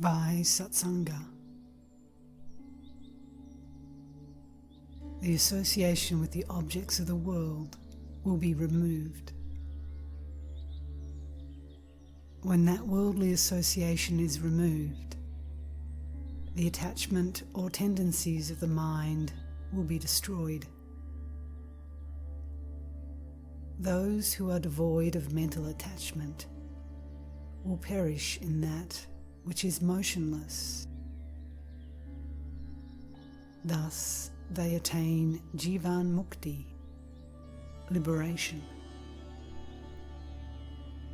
by Sat-sanga. The association with the objects of the world will be removed. When that worldly association is removed, the attachment or tendencies of the mind will be destroyed. Those who are devoid of mental attachment will perish in that which is motionless. Thus, they attain Jivan Mukti, liberation.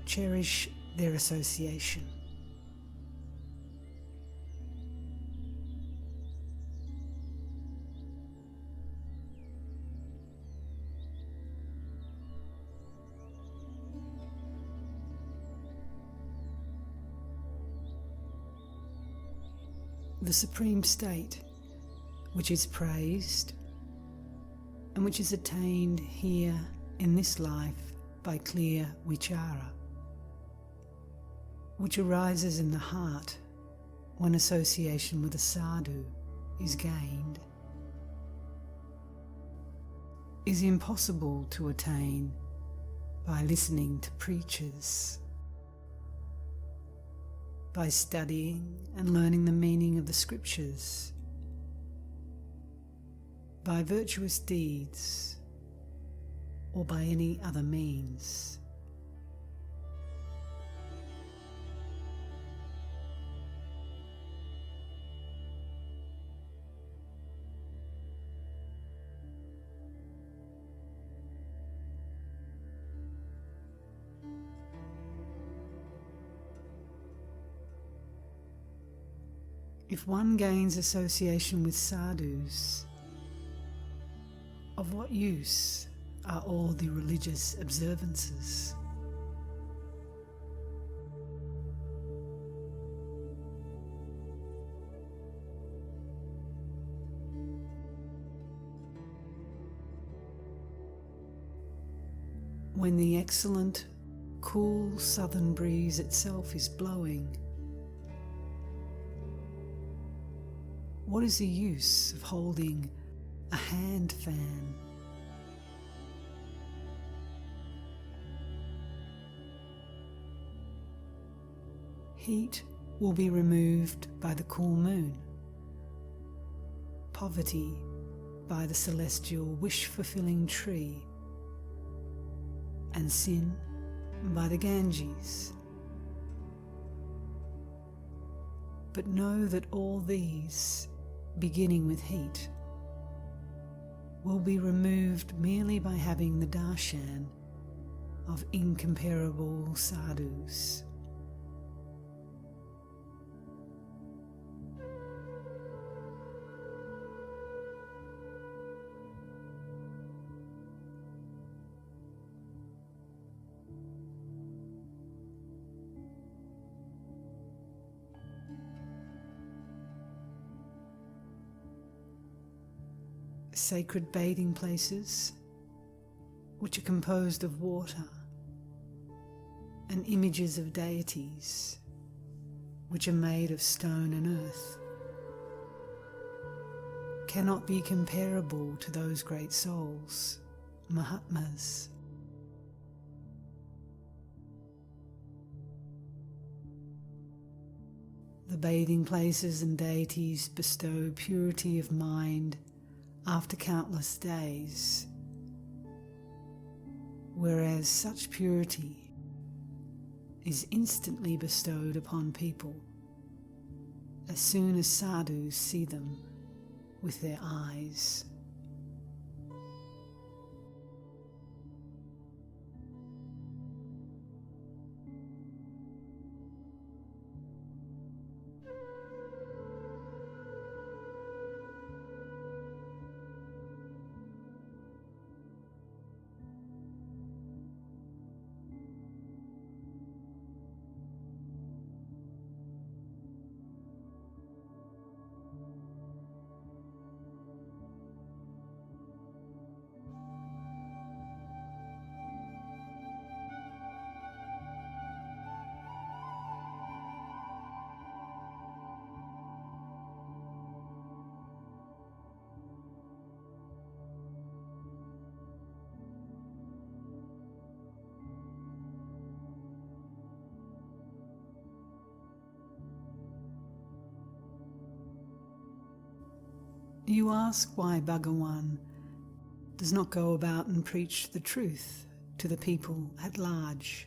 Cherish their association. The supreme state, which is praised and which is attained here in this life by clear vichara, which arises in the heart when association with a sadhu is gained, is impossible to attain by listening to preachers, by studying and learning the meaning of the scriptures, by virtuous deeds, or by any other means. If one gains association with sadhus, of what use are all the religious observances? When the excellent, cool southern breeze itself is blowing, what is the use of holding a hand fan? Heat will be removed by the cool moon, poverty by the celestial wish-fulfilling tree, and sin by the Ganges. But know that all these, beginning with heat, will be removed merely by having the darshan of incomparable sadhus. Sacred bathing places, which are composed of water, and images of deities, which are made of stone and earth, cannot be comparable to those great souls, Mahatmas. The bathing places and deities bestow purity of mind after countless days, whereas such purity is instantly bestowed upon people as soon as sadhus see them with their eyes. You ask why Bhagawan does not go about and preach the truth to the people at large.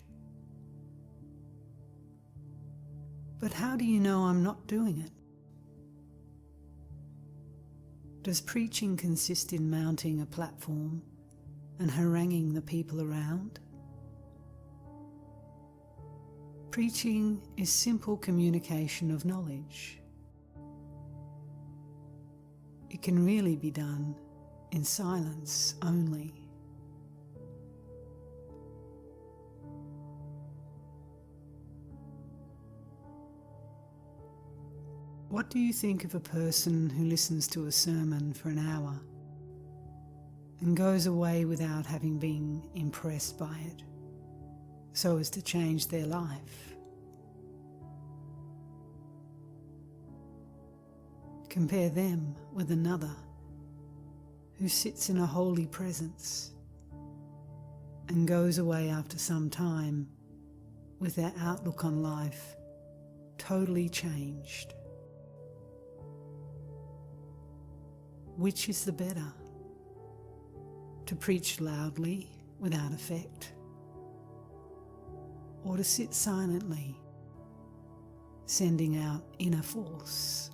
But how do you know I'm not doing it? Does preaching consist in mounting a platform and haranguing the people around? Preaching is simple communication of knowledge. It can really be done in silence only. What do you think of a person who listens to a sermon for an hour and goes away without having been impressed by it, so as to change their life? Compare them with another who sits in a holy presence and goes away after some time with their outlook on life totally changed. Which is the better? To preach loudly without effect, or to sit silently, sending out inner force?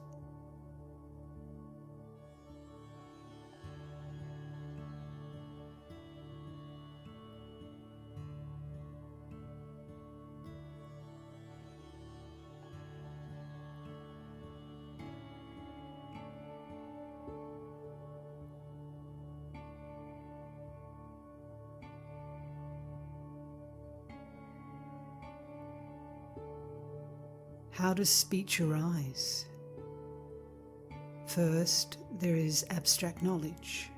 How does speech arise? First, there is abstract knowledge.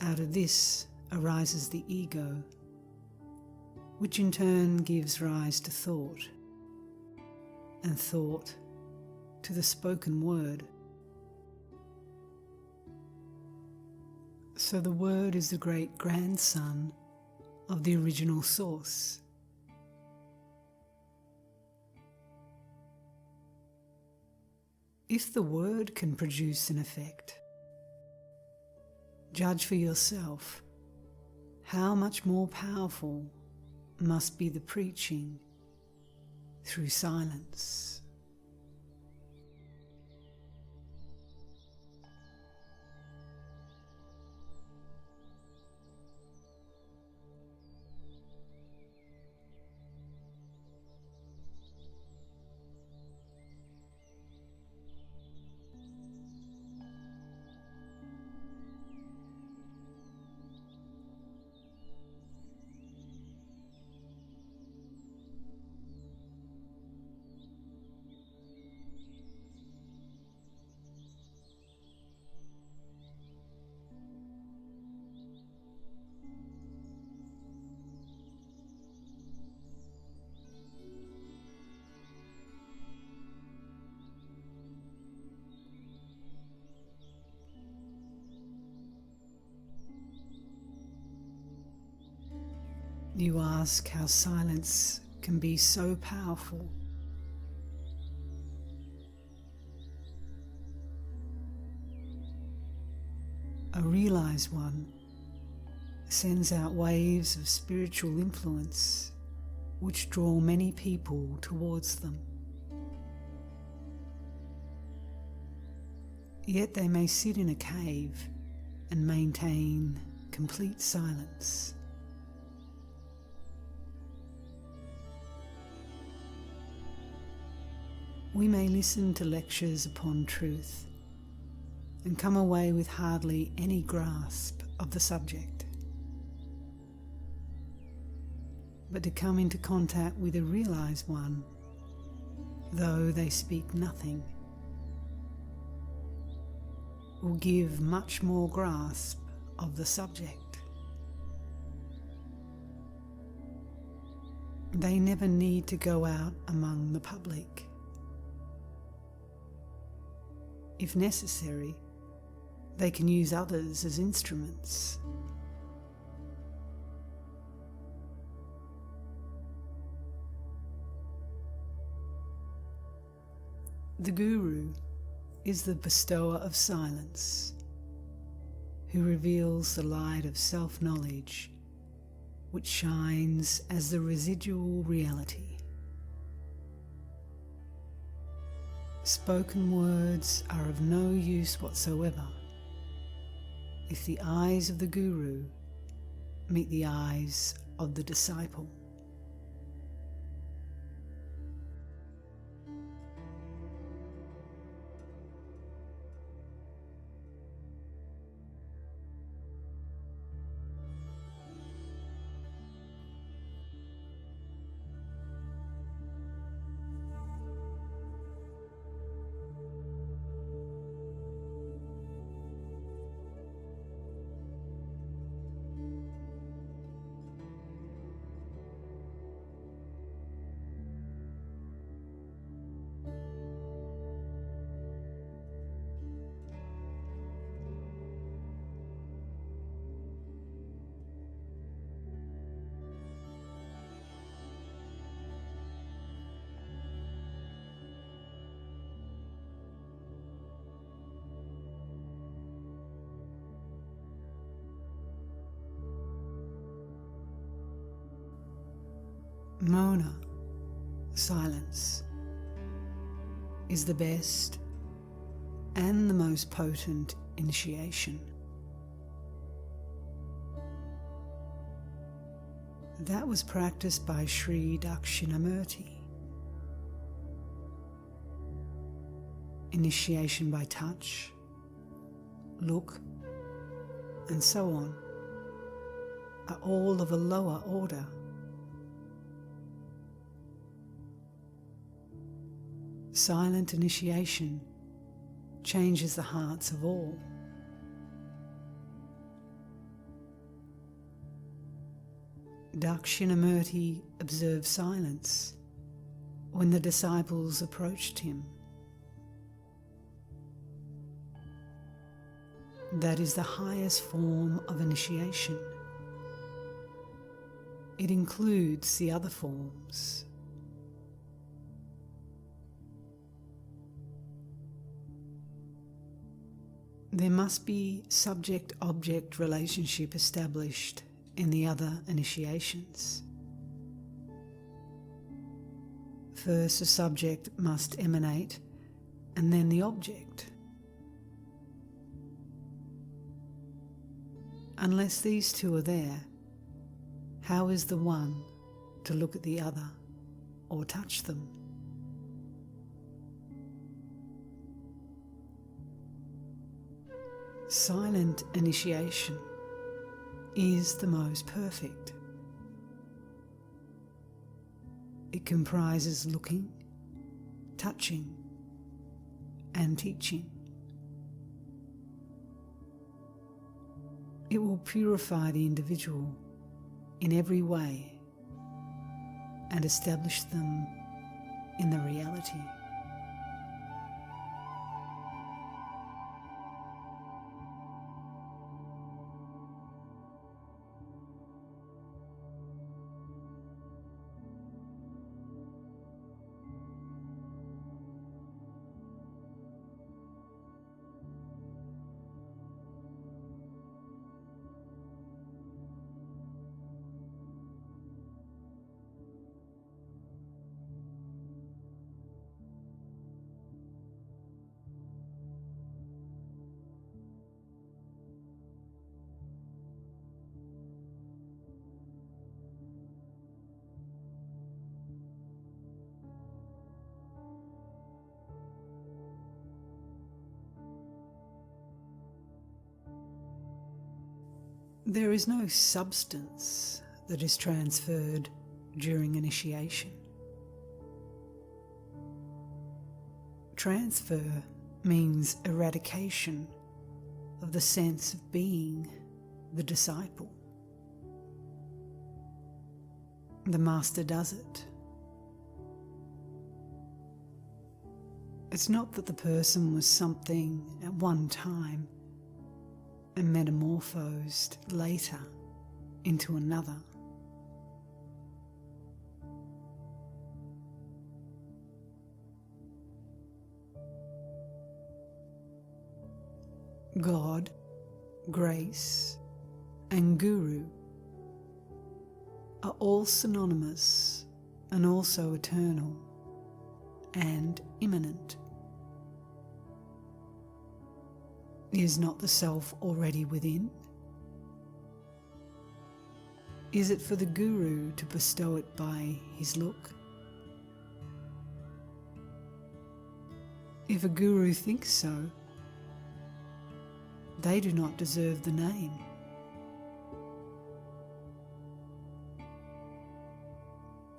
Out of this arises the ego, which in turn gives rise to thought, and thought to the spoken word. So the word is the great grandson of the original source. If the word can produce an effect, judge for yourself how much more powerful must be the preaching through silence. You ask how silence can be so powerful. A realized one sends out waves of spiritual influence which draw many people towards them. Yet they may sit in a cave and maintain complete silence. We may listen to lectures upon truth and come away with hardly any grasp of the subject. But to come into contact with a realized one, though they speak nothing, will give much more grasp of the subject. They never need to go out among the public. If necessary, they can use others as instruments. The Guru is the bestower of silence, who reveals the light of self-knowledge which shines as the residual reality. Spoken words are of no use whatsoever if the eyes of the guru meet the eyes of the disciple. Mona, silence, is the best and the most potent initiation. That was practiced by Sri Dakshinamurti. Initiation by touch, look, and so on are all of a lower order. Silent initiation changes the hearts of all. Dakshinamurti observed silence when the disciples approached him. That is the highest form of initiation. It includes the other forms. There must be subject-object relationship established in the other initiations. First, the subject must emanate, and then the object. Unless these two are there, how is the one to look at the other or touch them? Silent initiation is the most perfect. It comprises looking, touching, and teaching. It will purify the individual in every way and establish them in the reality. There is no substance that is transferred during initiation. Transfer means eradication of the sense of being the disciple. The master does it. It's not that the person was something at one time and metamorphosed later into another. God, grace, and guru are all synonymous and also eternal and immanent. Is not the self already within? Is it for the guru to bestow it by his look? If a guru thinks so, they do not deserve the name.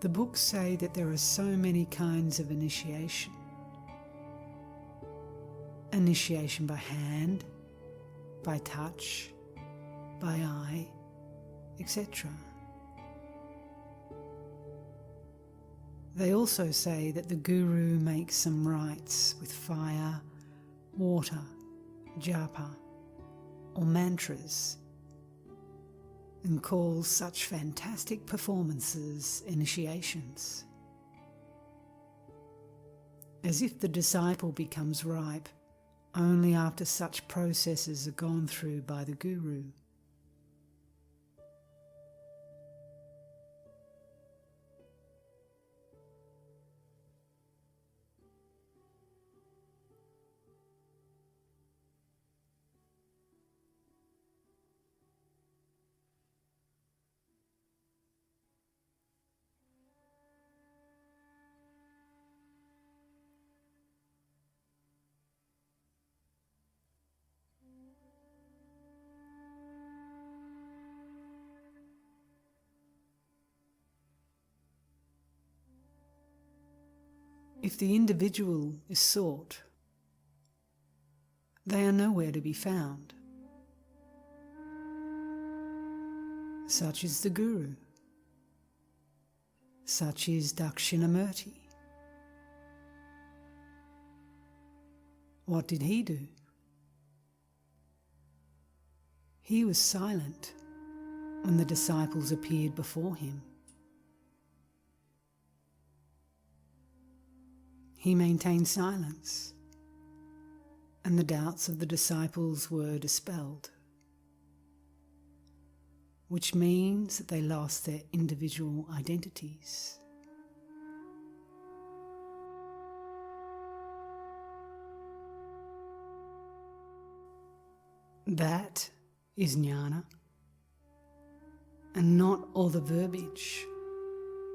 The books say that there are so many kinds of initiation. Initiation by hand, by touch, by eye, etc. They also say that the guru makes some rites with fire, water, japa, or mantras, and calls such fantastic performances initiations. As if the disciple becomes ripe only after such processes are gone through by the guru. If the individual is sought, they are nowhere to be found. Such is the Guru. Such is Dakshinamurti. What did he do? He was silent when the disciples appeared before him. He maintained silence, and the doubts of the disciples were dispelled, which means that they lost their individual identities. That is jnana, and not all the verbiage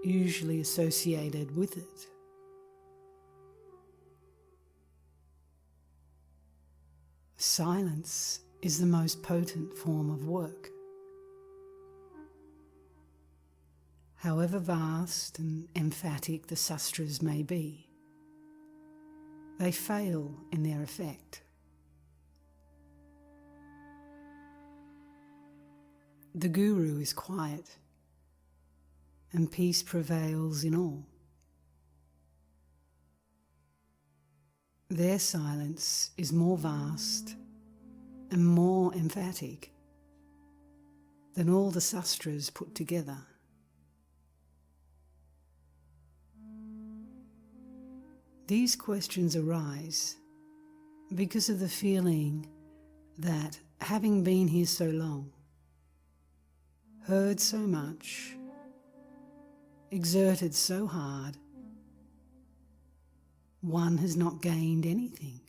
usually associated with it. Silence is the most potent form of work. However vast and emphatic the sastras may be, they fail in their effect. The Guru is quiet, and peace prevails in all. Their silence is more vast and more emphatic than all the sastras put together. These questions arise because of the feeling that, having been here so long, heard so much, exerted so hard, one has not gained anything.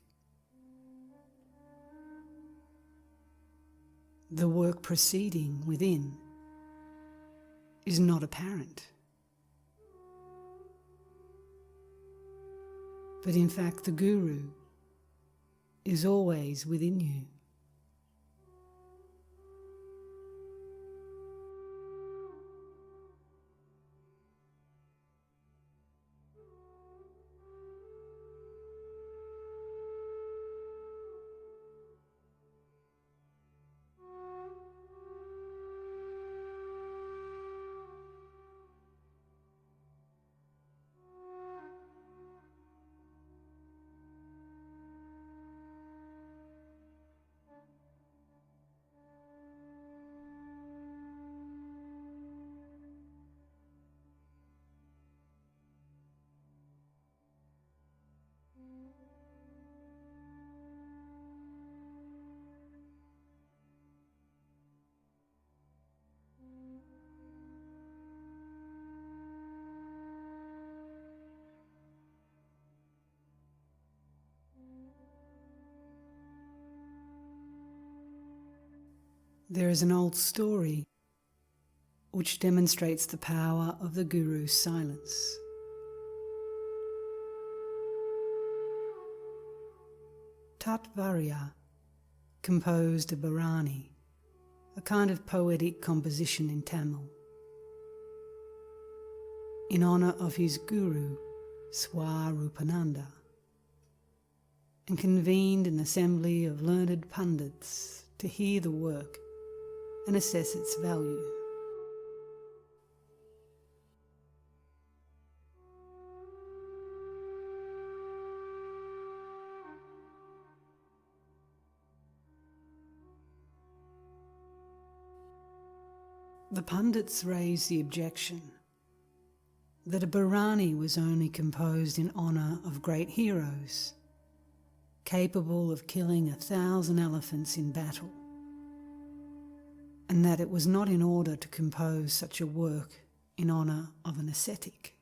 The work proceeding within is not apparent. But in fact, the Guru is always within you. There is an old story which demonstrates the power of the Guru's silence. Tatvarya composed a Bharani, a kind of poetic composition in Tamil, in honour of his Guru, Swarupananda, and convened an assembly of learned pundits to hear the work and assess its value. The pundits raised the objection that a Bharani was only composed in honour of great heroes, capable of killing 1,000 elephants in battle, and that it was not in order to compose such a work in honour of an ascetic.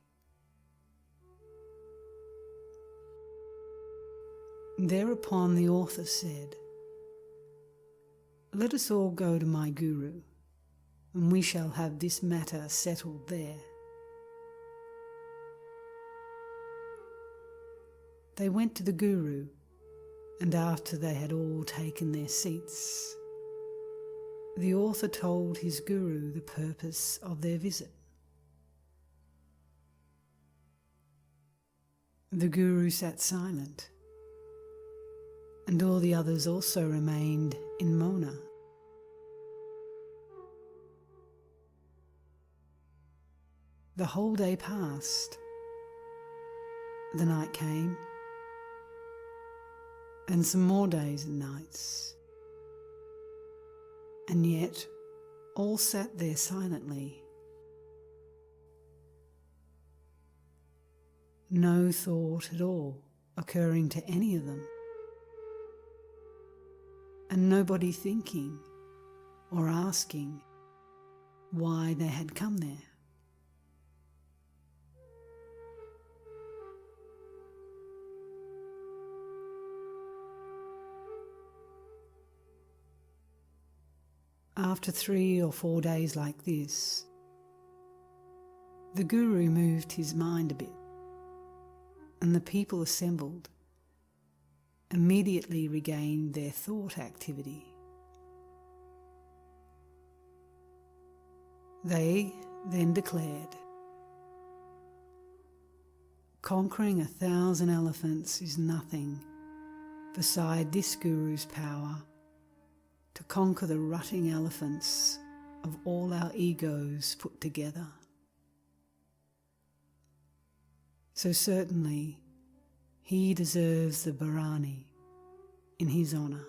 Thereupon the author said, "Let us all go to my Guru, and we shall have this matter settled there." They went to the Guru, and after they had all taken their seats, the author told his Guru the purpose of their visit. The Guru sat silent, and all the others also remained in Mona. The whole day passed. The night came, and some more days and nights, and yet all sat there silently. No thought at all occurring to any of them, and nobody thinking or asking why they had come there. After 3 or 4 days like this, the Guru moved his mind a bit, and the people assembled immediately regained their thought activity. They then declared, "Conquering 1,000 elephants is nothing beside this Guru's power to conquer the rutting elephants of all our egos put together. So certainly he deserves the Bharani in his honour."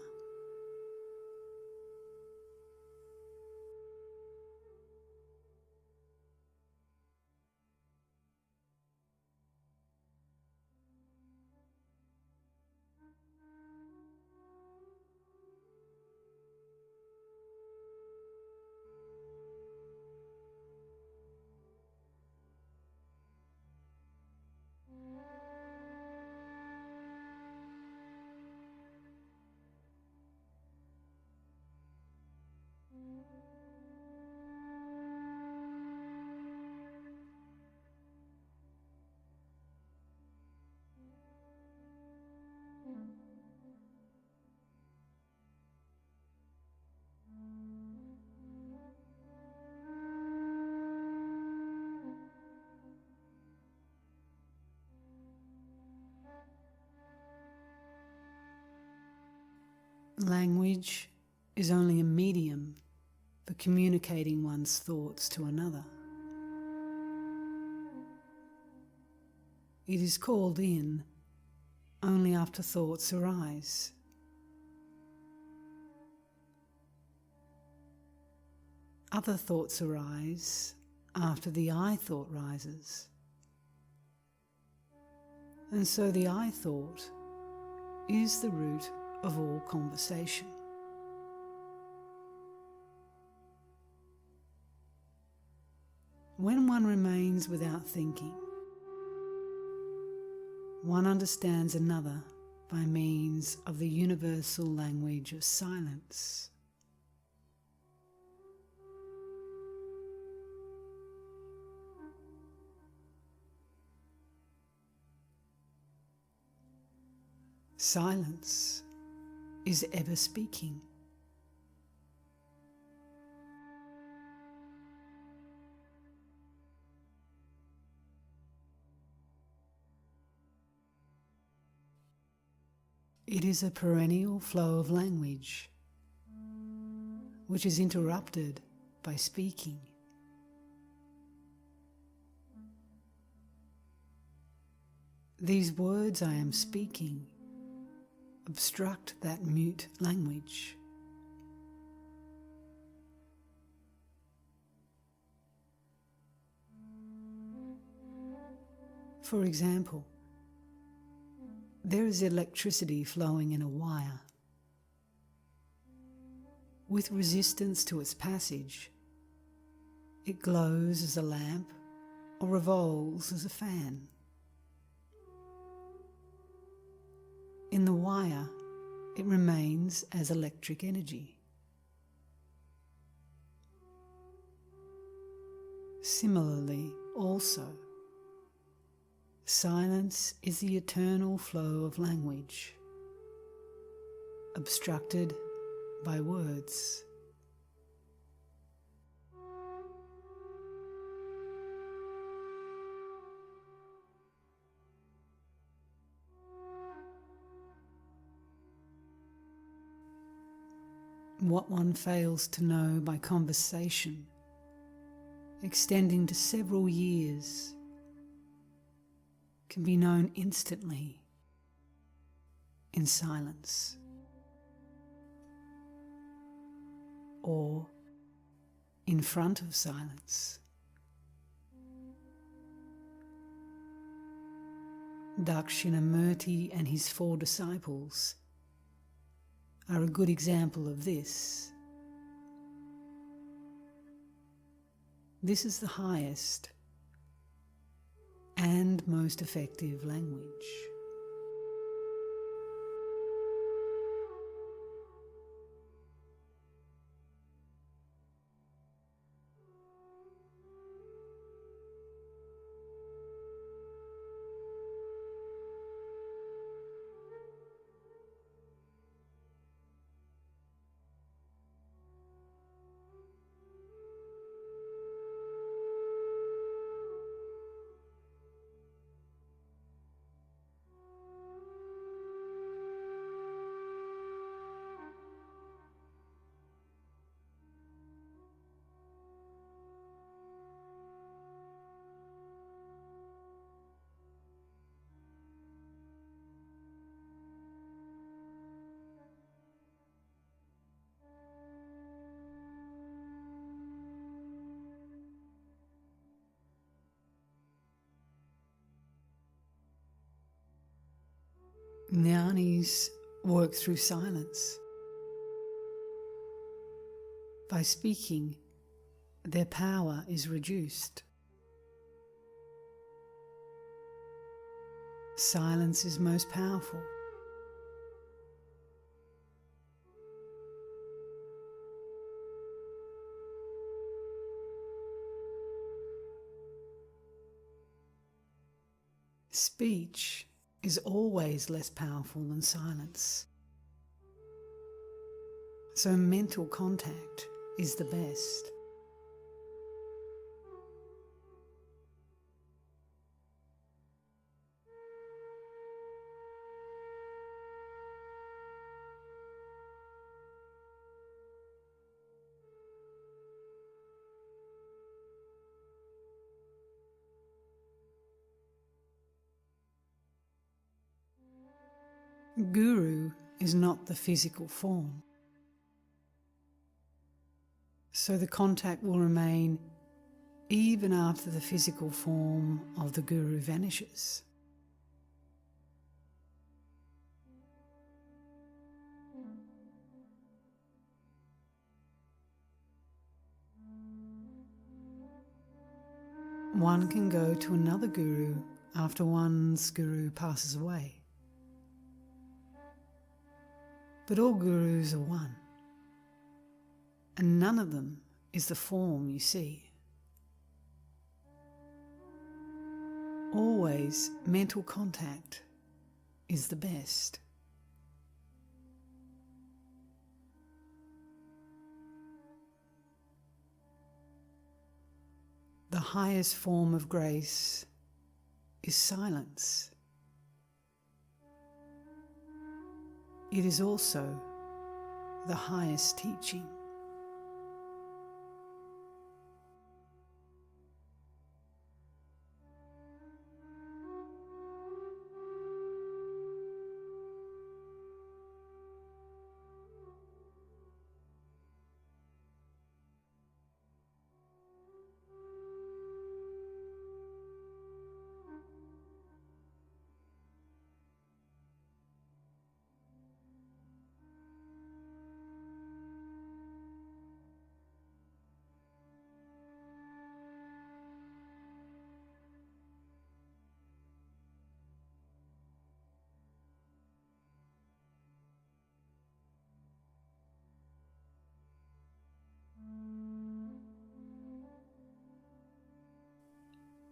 Language is only a medium for communicating one's thoughts to another. It is called in only after thoughts arise. Other thoughts arise after the I thought rises. And so the I thought is the root of all conversation. When one remains without thinking, one understands another by means of the universal language of silence. Silence is ever speaking. It is a perennial flow of language, which is interrupted by speaking. These words I am speaking obstruct that mute language. For example, there is electricity flowing in a wire. With resistance to its passage, it glows as a lamp or revolves as a fan. In the wire, it remains as electric energy. Similarly, also, silence is the eternal flow of language, obstructed by words. What one fails to know by conversation, extending to several years, can be known instantly in silence, or in front of silence. Dakshinamurti and his 4 disciples are a good example of this. This is the highest and most effective language. Jnanis work through silence. By speaking, their power is reduced. Silence is most powerful. Speech is always less powerful than silence. So mental contact is the best. Guru is not the physical form, so the contact will remain even after the physical form of the Guru vanishes. One can go to another Guru after one's Guru passes away. But all Gurus are one, and none of them is the form you see. Always mental contact is the best. highest form of grace is silence. It is also the highest teaching.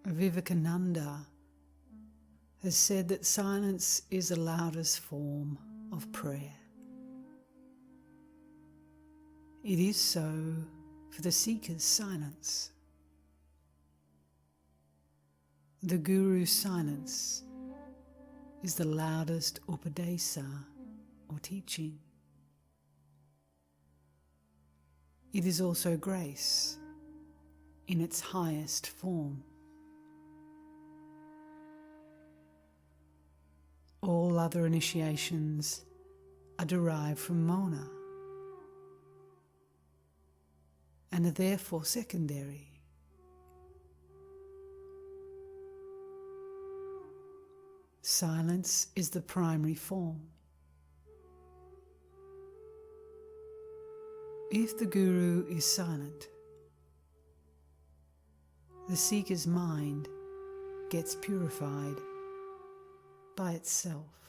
Vivekananda has said that silence is the loudest form of prayer. It is so for the seeker's silence. The Guru's silence is the loudest upadesa or teaching. It is also grace in its highest form. All other initiations are derived from Mona and are therefore secondary. Silence is the primary form. If the Guru is silent, the seeker's mind gets purified by itself.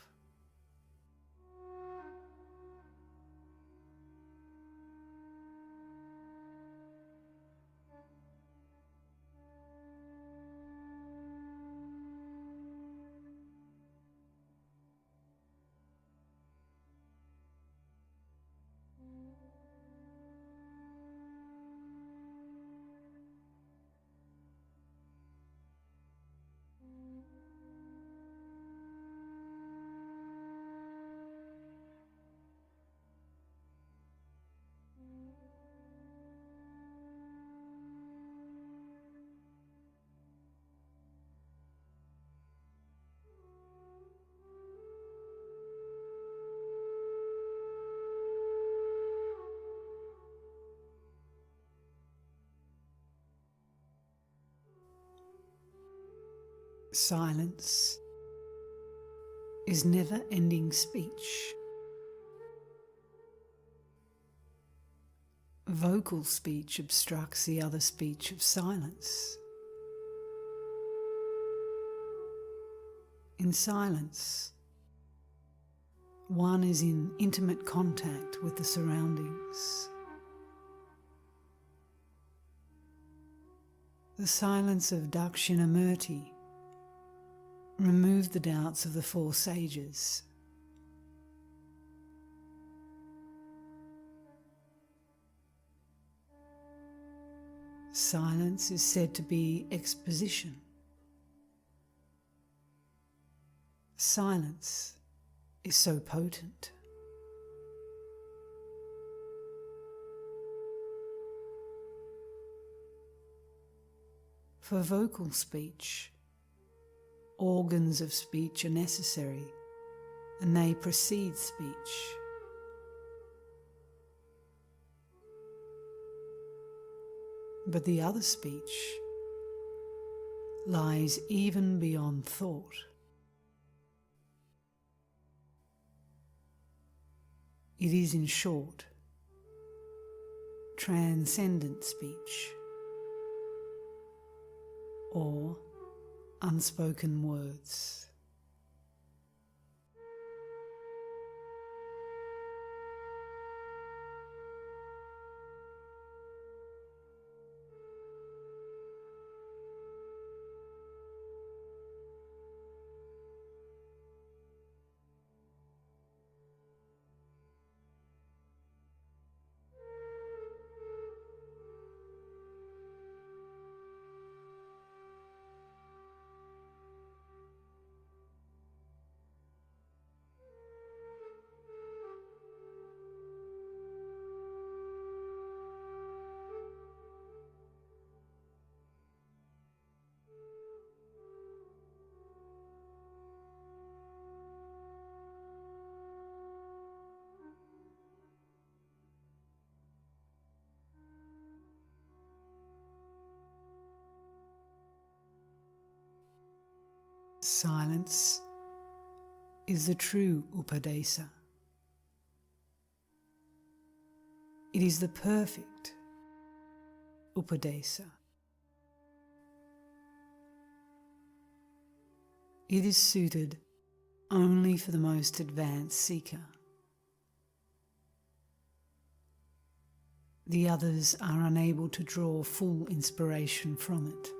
Silence is never-ending speech. Vocal speech obstructs the other speech of silence. In silence, one is in intimate contact with the surroundings. The silence of Dakshinamurti removed the doubts of the four sages. Silence is said to be exposition. Silence is so potent. For vocal speech, organs of speech are necessary, and they precede speech. But the other speech lies even beyond thought. It is, in short, transcendent speech, or unspoken words. Silence is the true upadesa. It is the perfect upadesa. It is suited only for the most advanced seeker. The others are unable to draw full inspiration from it.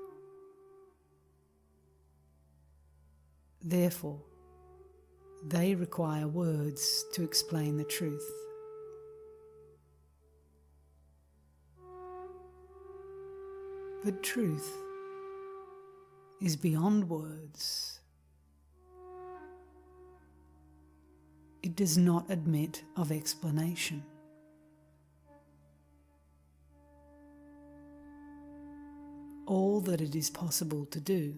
Therefore, they require words to explain the truth. But truth is beyond words. It does not admit of explanation. All that it is possible to do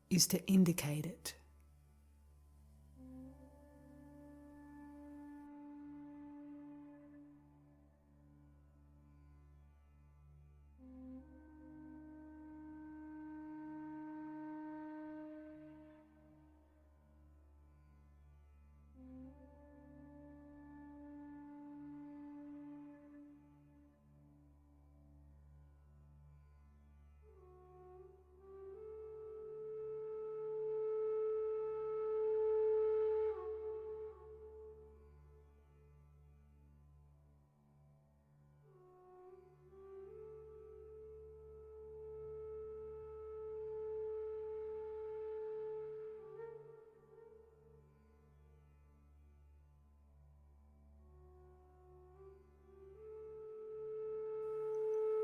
is to indicate it.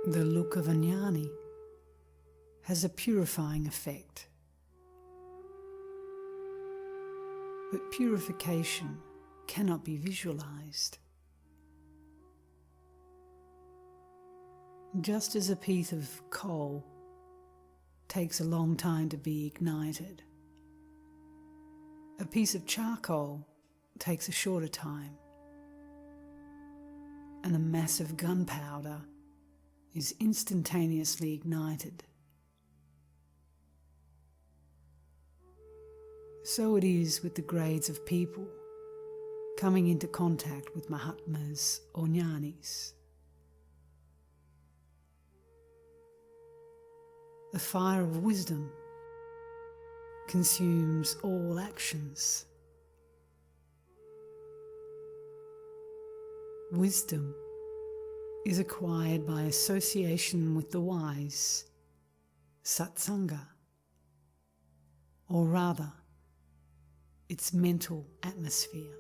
The look of a jnani has a purifying effect. But purification cannot be visualized. Just as a piece of coal takes a long time to be ignited, a piece of charcoal takes a shorter time, and a mass of gunpowder is instantaneously ignited. So it is with the grades of people coming into contact with Mahatmas or Jnanis. The fire of wisdom consumes all actions. Wisdom is acquired by association with the wise, Sat-sanga, or rather, its mental atmosphere.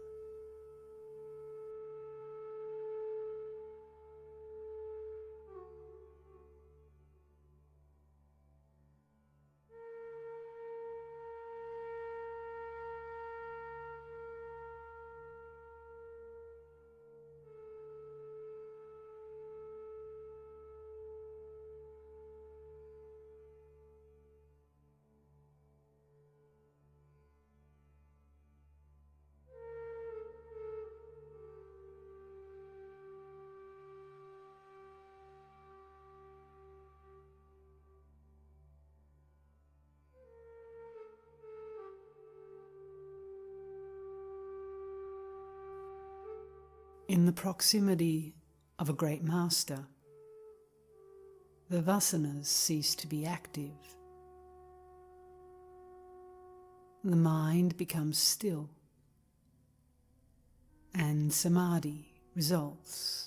In the proximity of a great master, the vasanas cease to be active. The mind becomes still, and samadhi results.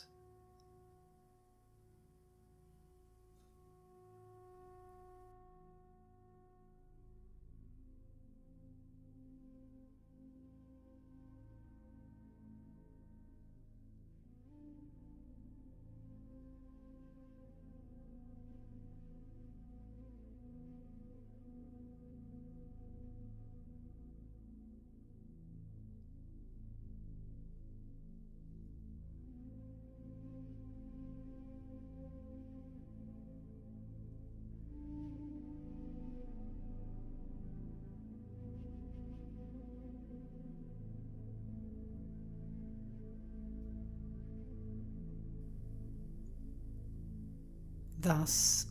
Thus,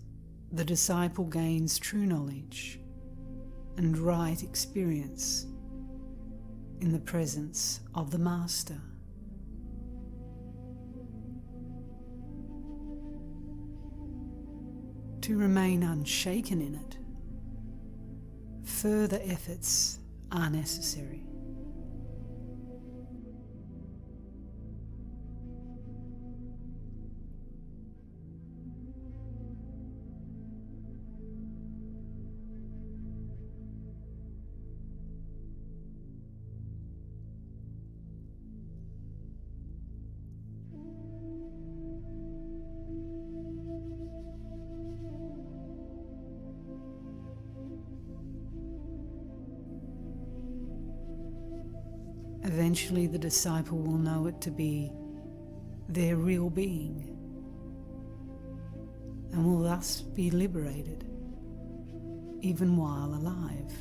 the disciple gains true knowledge and right experience in the presence of the Master. To remain unshaken in it, further efforts are necessary. Eventually the disciple will know it to be their real being and will thus be liberated even while alive.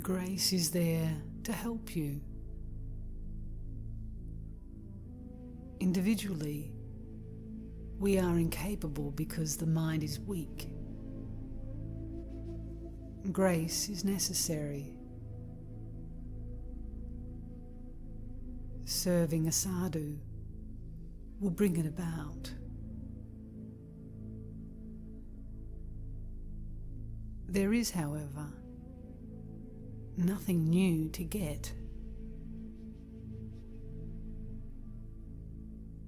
Grace is there to help you. Individually, we are incapable because the mind is weak. Grace is necessary. Serving a sadhu will bring it about. There is, however, nothing new to get.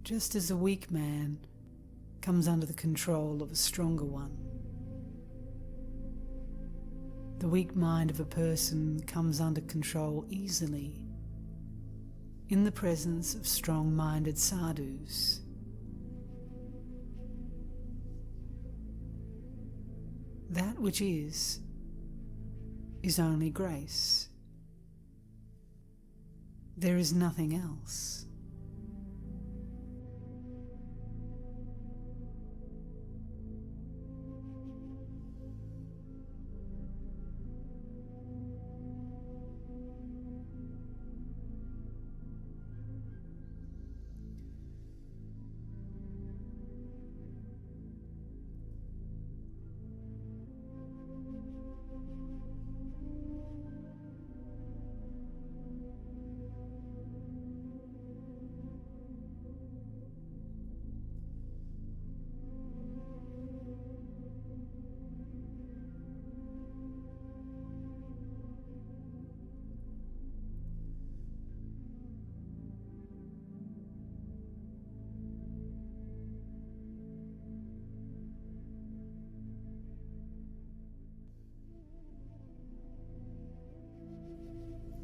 Just as a weak man comes under the control of a stronger one, the weak mind of a person comes under control easily in the presence of strong-minded sadhus. That which is only grace. There is nothing else.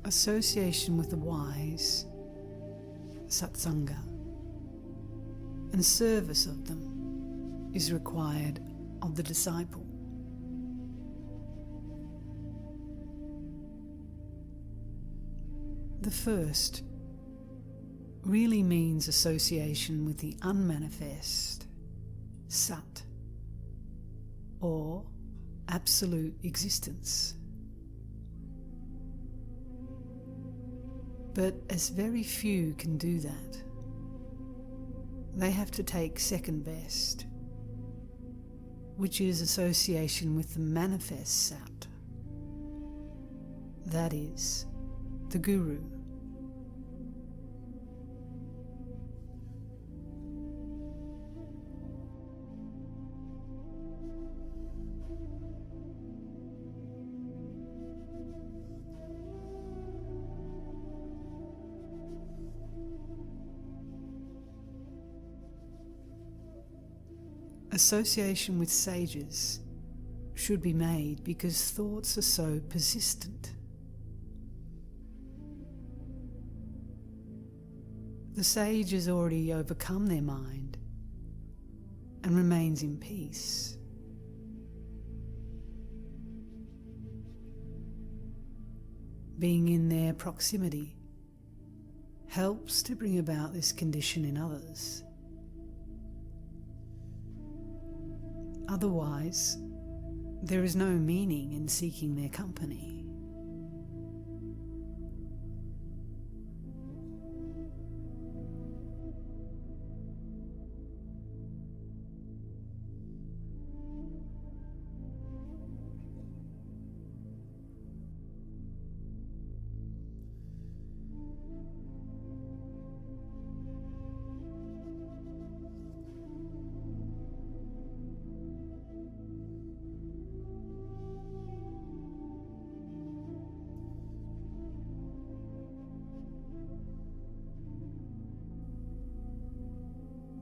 Association with the wise, Sat-sanga, and service of them is required of the disciple. The first really means association with the unmanifest, Sat, or absolute existence. But as very few can do that, they have to take second best, which is association with the manifest Sat, that is, the Guru. Association with sages should be made because thoughts are so persistent. The sage has already overcome their mind and remains in peace. Being in their proximity helps to bring about this condition in others. Otherwise, there is no meaning in seeking their company.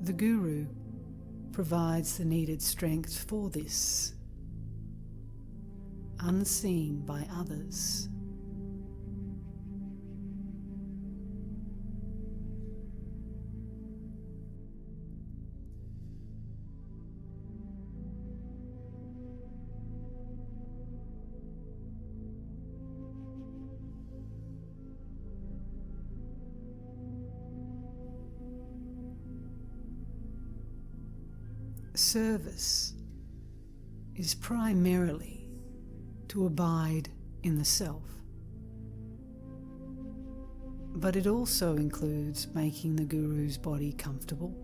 The Guru provides the needed strength for this, unseen by others. Service is primarily to abide in the self, but it also includes making the Guru's body comfortable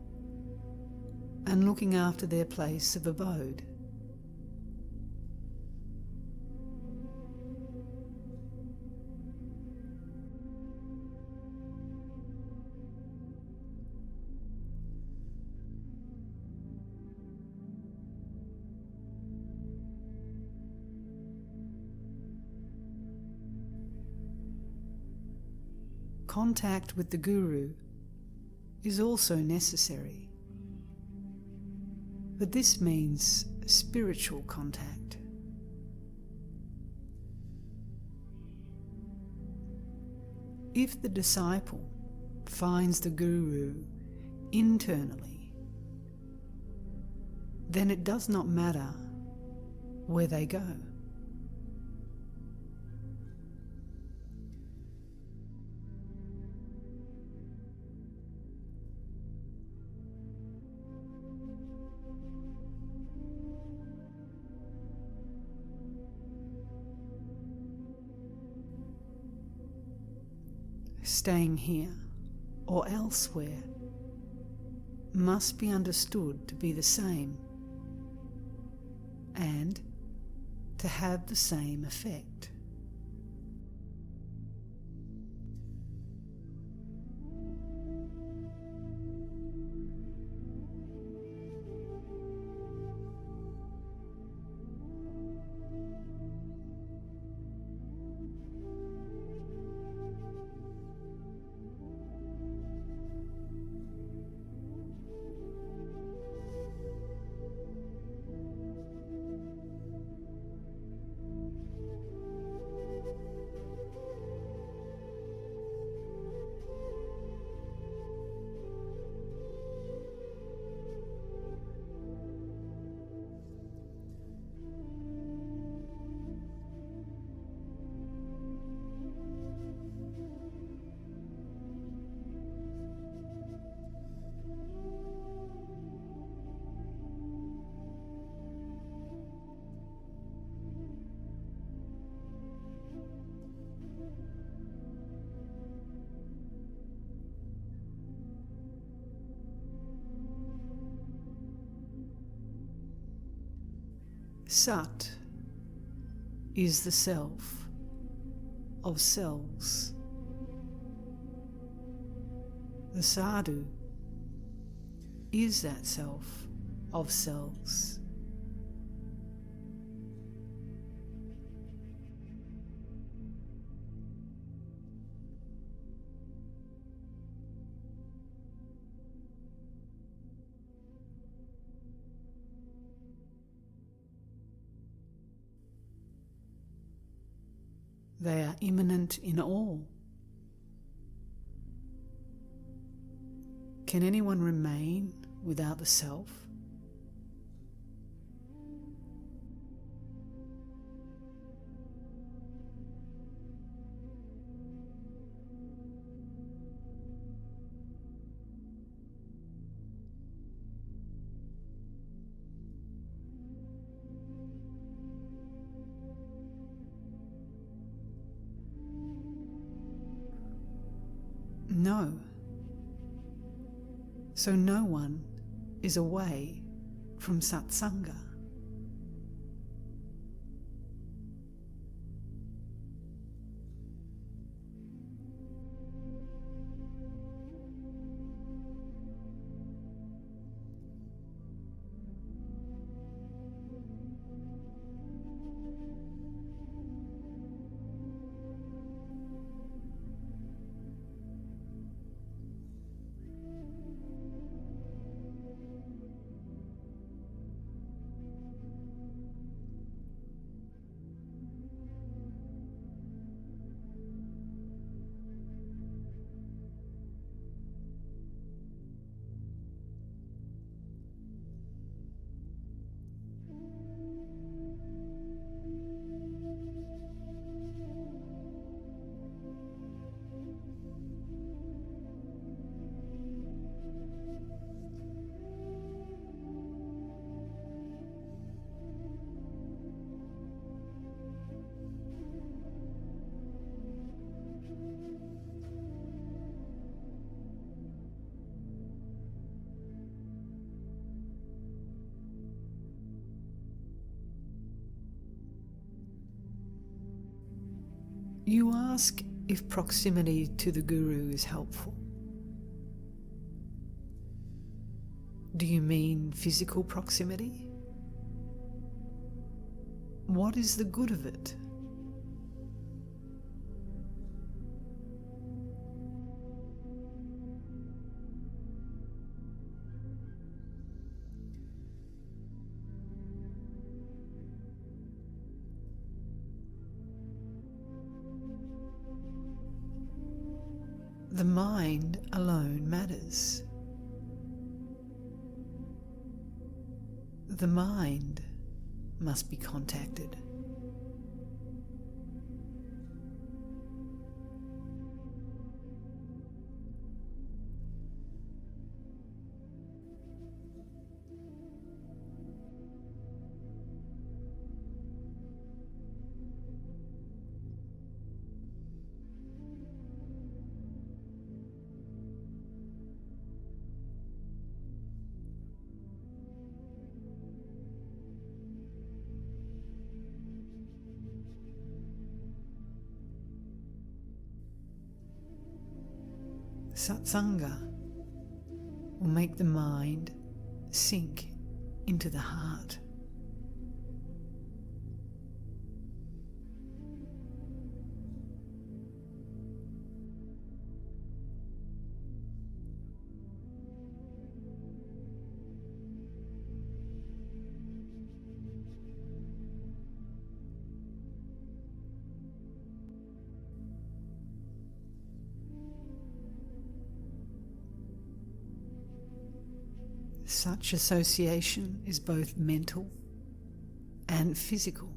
and looking after their place of abode. Contact with the Guru is also necessary, but this means spiritual contact. If the disciple finds the Guru internally, then it does not matter where they go. Staying here or elsewhere must be understood to be the same and to have the same effect. Sat is the self of selves. The Sadhu is that self of selves. They are immanent in all. Can anyone remain without the self? No. So no one is away from Sat-sanga. You ask if proximity to the Guru is helpful. Do you mean physical proximity? What is the good of it? The mind alone matters. The mind must be contacted. Sat-sanga will make the mind sink into the heart. Such association is both mental and physical.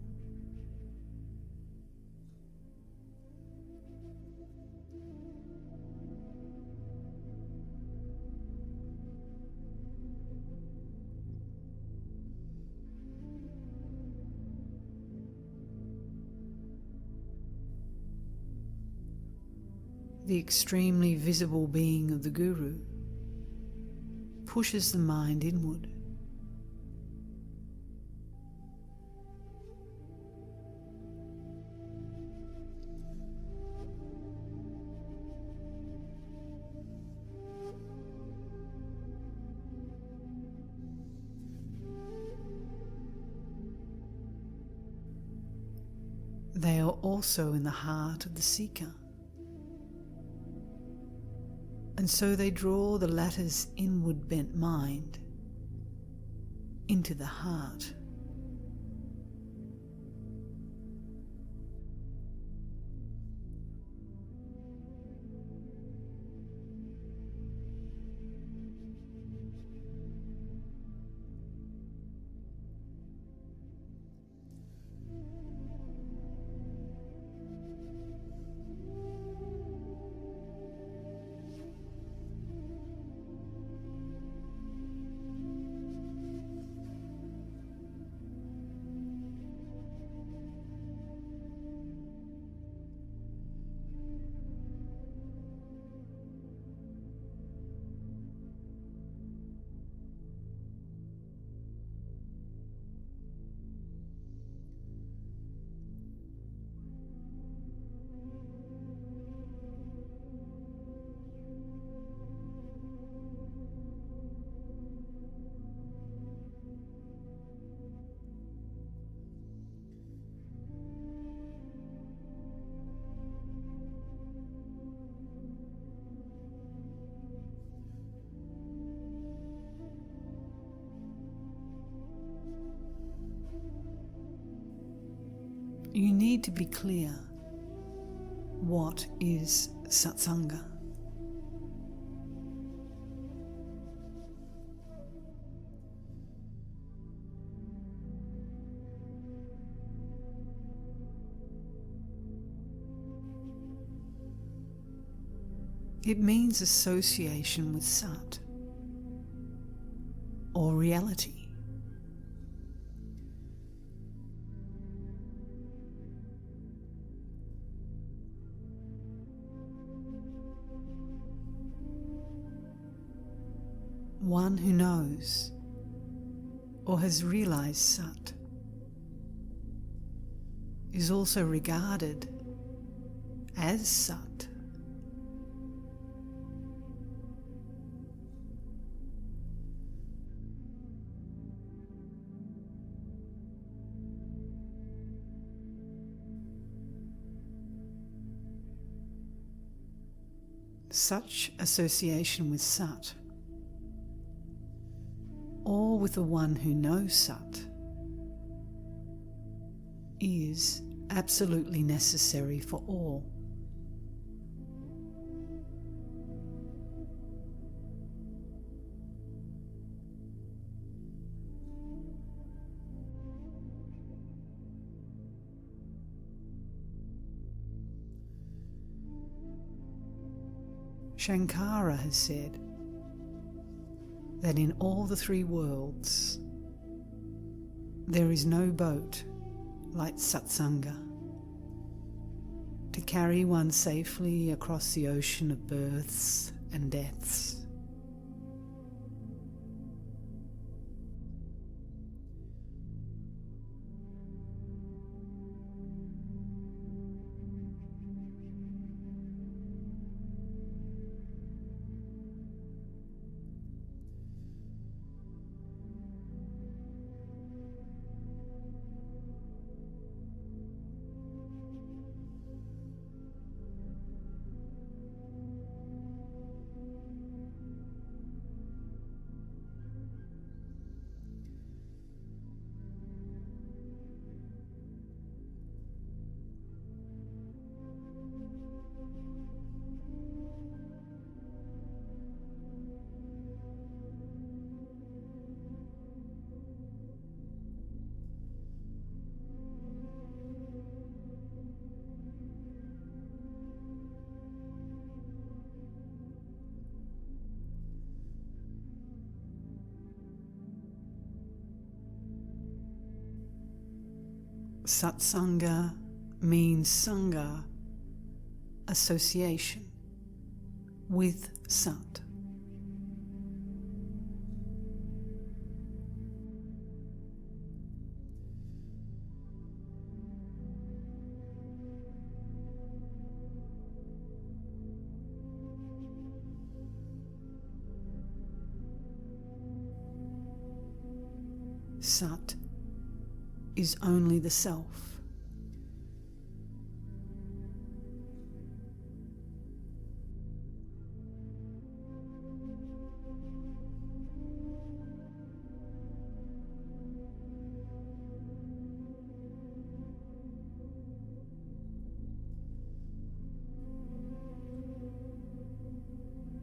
The extremely visible being of the Guru pushes the mind inward. They are also in the heart of the seeker. And so they draw the latter's inward bent mind into the heart. you need to be clear. What is Sat-sanga? It means association with Sat, or reality. One who knows or has realized Sat is also regarded as Sat. Such association with Sat, or with the one who knows Sat, is absolutely necessary for all. Shankara has said that in all the three worlds there is no boat like Sat-sanga to carry one safely across the ocean of births and deaths. Sat-sanga means sangha, association, with Sat. Sat is only the self.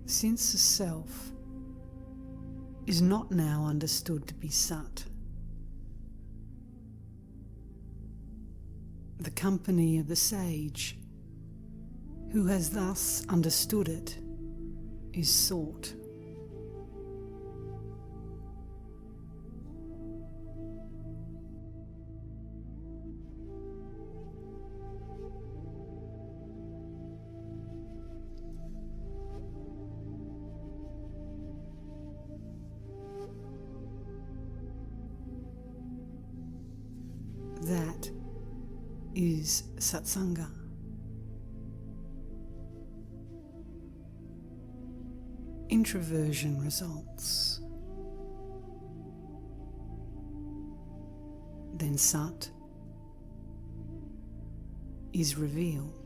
Since the self is not now understood to be Sat, the company of the sage, who has thus understood it, is sought. That is Sat-sanga. Introversion results. Then Sat is revealed.